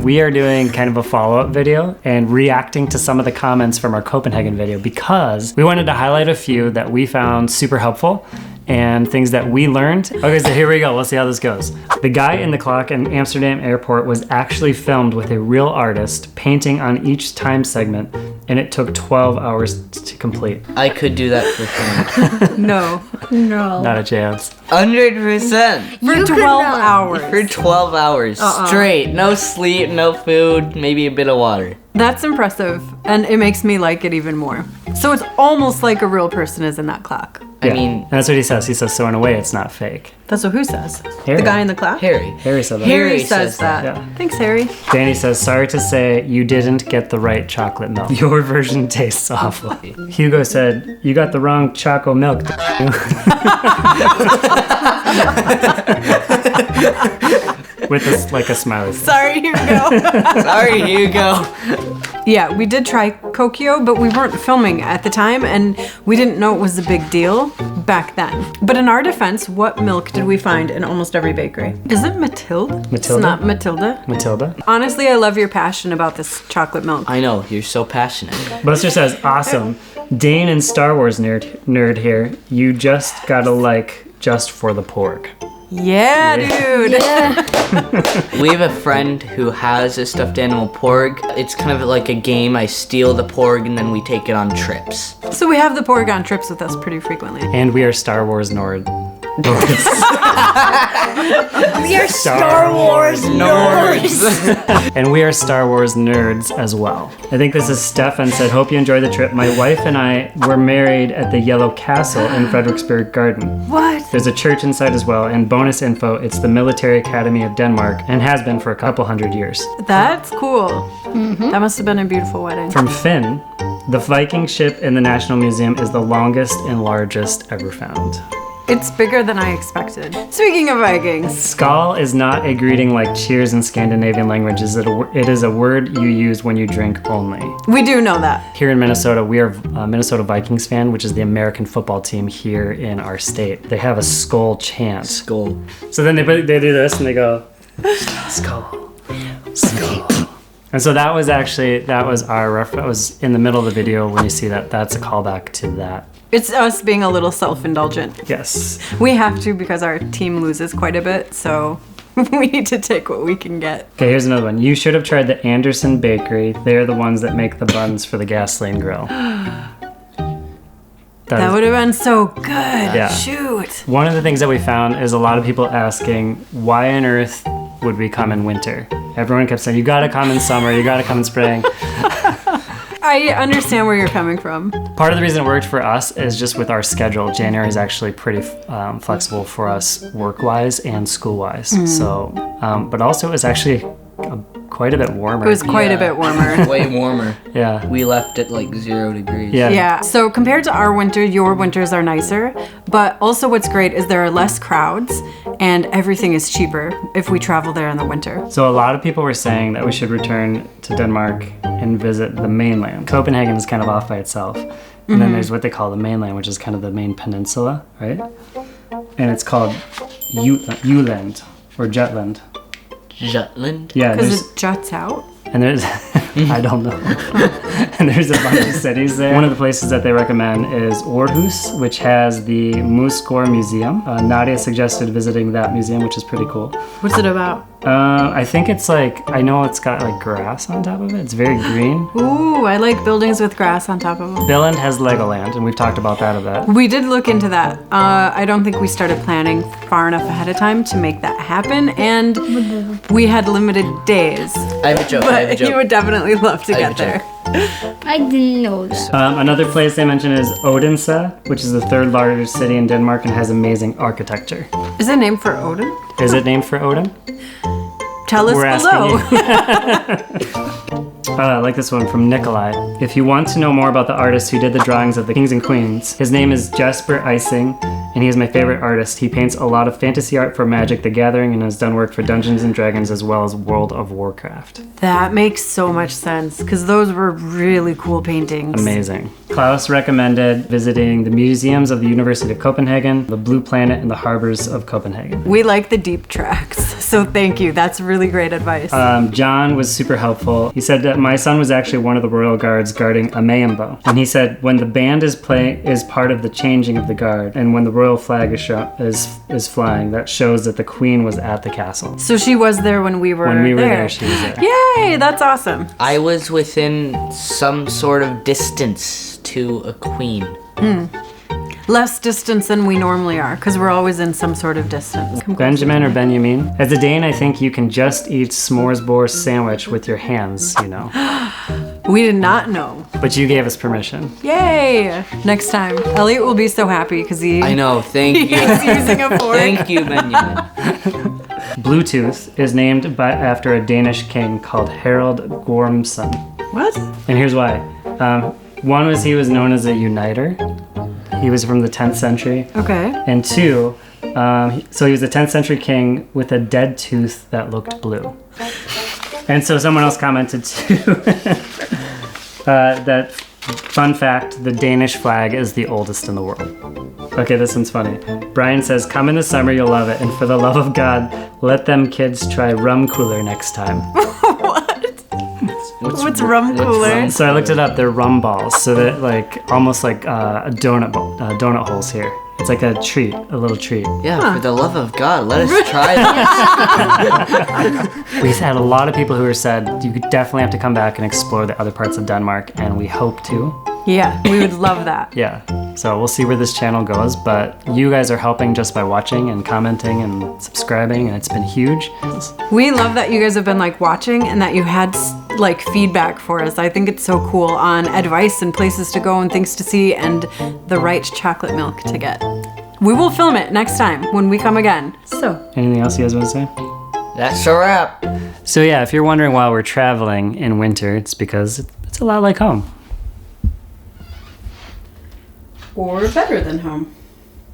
We are doing kind of a follow-up video and reacting to some of the comments from our Copenhagen video because we wanted to highlight a few that we found super helpful and things that we learned. Okay, so here we go. We'll see how this goes. The guy in the clock in Amsterdam Airport was actually filmed with a real artist painting on each time segment, and it took 12 hours to complete. I could do that for fun. No. Not a chance. 100%. For 12 hours. For 12 hours straight. No sleep, no food, maybe a bit of water. That's impressive, and it makes me like it even more. So it's almost like a real person is in that clock. Yeah. I mean, and that's what he says. He says, so in a way, it's not fake. That's what who says? Harry. The guy in the clock? Harry. Harry said that. Harry says that. Yeah. Thanks, Harry. Danny says, sorry to say, you didn't get the right chocolate milk. Your version tastes awful. Hugo said, you got the wrong choco milk. With a smiley face. Sorry, Hugo. Sorry, Hugo. Yeah, we did try Kokio, but we weren't filming at the time, and we didn't know it was a big deal back then. But in our defense, what milk did we find in almost every bakery? Is it Matilda? It's not Matilda. Matilda? Honestly, I love your passion about this chocolate milk. I know, you're so passionate. Buster says, awesome. Dane and Star Wars nerd here. You just gotta like just for the porg. Yeah, dude. Yeah. We have a friend who has a stuffed animal porg. It's kind of like a game. I steal the porg and then we take it on trips. So we have the porg on trips with us pretty frequently. And we are Star Wars nerds. We are Star Wars nerds. And we are Star Wars nerds as well. I think this is Stefan said, hope you enjoy the trip. My wife and I were married at the Yellow Castle in Frederiksberg Garden. What? There's a church inside as well, and bonus info, it's the Military Academy of Denmark and has been for a couple hundred years. That's cool. That must have been a beautiful wedding. From Finn, the Viking ship in the National Museum is the longest and largest ever found. It's bigger than I expected. Speaking of Vikings. Skål is not a greeting like cheers in Scandinavian languages. It is a word you use when you drink only. We do know that. Here in Minnesota, we are Minnesota Vikings fan, which is the American football team here in our state. They have a Skål chant. Skål. So then they do this and they go, Skål, Skål. And so that was our reference. That was in the middle of the video when you see that. That's a callback to that. It's us being a little self-indulgent. Yes. We have to because our team loses quite a bit, so we need to take what we can get. Okay, here's another one. You should have tried the Anderson Bakery. They're the ones that make the buns for the gasoline grill. That would have been so good. Yeah. Shoot. One of the things that we found is a lot of people asking, why on earth would we come in winter? Everyone kept saying, you gotta come in summer, you gotta come in spring. I understand where you're coming from. Part of the reason it worked for us is just with our schedule. January is actually pretty flexible for us work-wise and school-wise. So, but also it was actually quite a bit warmer. It was quite a bit warmer. Way warmer. Yeah. We left at like 0 degrees. Yeah. Yeah, so compared to our winter, your winters are nicer, but also what's great is there are less crowds and everything is cheaper if we travel there in the winter. So a lot of people were saying that we should return to Denmark and visit the mainland. Copenhagen is kind of off by itself. And then there's what they call the mainland, which is kind of the main peninsula, right? And it's called Jutland or Jutland. Jutland? Yeah. Because it juts out? And there's, I don't know. And there's a bunch of cities there. One of the places that they recommend is Aarhus, which has the Gore Museum. Nadia suggested visiting that museum, which is pretty cool. What's it about? I think it's I know it's got like grass on top of it. It's very green. Ooh, I like buildings with grass on top of them. Billund has Legoland, and we've talked about that a bit. We did look into that. I don't think we started planning far enough ahead of time to make that happen, and we had limited days. I have a joke. But you would definitely love to get there. I didn't know that. Another place they mention is Odense, which is the third largest city in Denmark and has amazing architecture. Is it named for Odin? Is it named for Odin? Tell us below. I like this one from Nikolai. If you want to know more about the artist who did the drawings of the kings and queens, his name is Jasper Ikson, and he is my favorite artist. He paints a lot of fantasy art for Magic the Gathering and has done work for Dungeons and Dragons as well as World of Warcraft. That makes so much sense because those were really cool paintings. Amazing. Klaus recommended visiting the museums of the University of Copenhagen, the Blue Planet, and the harbors of Copenhagen. We like the deep tracks, so thank you. That's really great advice. John was super helpful. He said that my son was actually one of the royal guards guarding a mayimbo. And he said when the band is part of the changing of the guard, and when the royal flag is flying, that shows that the queen was at the castle. So she was there when we were there. When we were there, she was there. Yay, that's awesome. I was within some sort of distance to a queen. Less distance than we normally are because we're always in some sort of distance. Benjamin or Benjamin. As a Dane, I think you can just eat smorgasbord sandwich with your hands, you know. We did not know. But you gave us permission. Yay! Next time. Elliot will be so happy because I know, thank you. he's using a fork. Thank you, Benjamin. Bluetooth is named after a Danish king called Harald Gormson. What? And here's why. One was he was known as a uniter. He was from the 10th century. Okay. And two, so he was a 10th century king with a dead tooth that looked blue. And so someone else commented too that, fun fact, the Danish flag is the oldest in the world. Okay, this one's funny. Brian says, come in the summer, you'll love it. And for the love of God, let them kids try rum cooler next time. What's rum cooler? So I looked it up. They're rum balls. So they're like almost like a donut holes here. It's like a treat, a little treat. Yeah, for the love of God, let us try this. We've had a lot of people who have said you definitely have to come back and explore the other parts of Denmark, and we hope to. Yeah, we would love that. Yeah. So we'll see where this channel goes, but you guys are helping just by watching and commenting and subscribing, and it's been huge. We love that you guys have been like watching and that you had like feedback for us. I think it's so cool on advice and places to go and things to see and the right chocolate milk to get. We will film it next time when we come again. So, anything else you guys want to say? That's a wrap. So yeah, if you're wondering why we're traveling in winter, it's because it's a lot like home. or better than home.